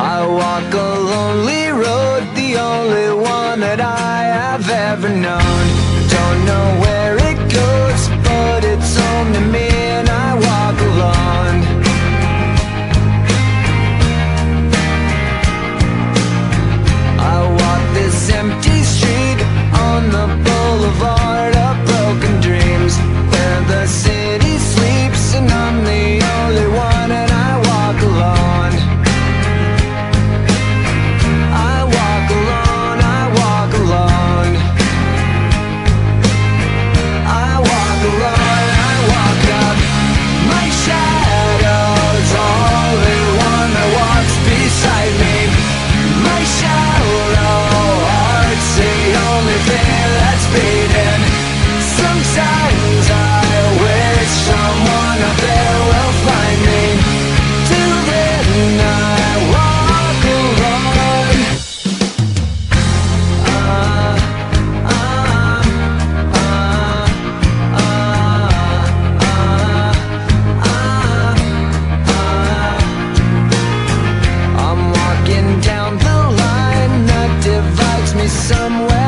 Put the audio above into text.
I walk a lonely road, the only one that I have ever known. Don't know where it goes, but it's home to me, and I walk alone. I walk this empty street on the boulevard of broken dreams, where the city sleeps and I'm the only one, and I walk alone. I walk alone, I walk alone. I walk alone, I walk up. My shadow's only one that walks beside me. My shallow heart's the only thing that's beating. Sometimes I wish someone out there will find me. Till then I walk alone. I'm walking down the line that divides me somewhere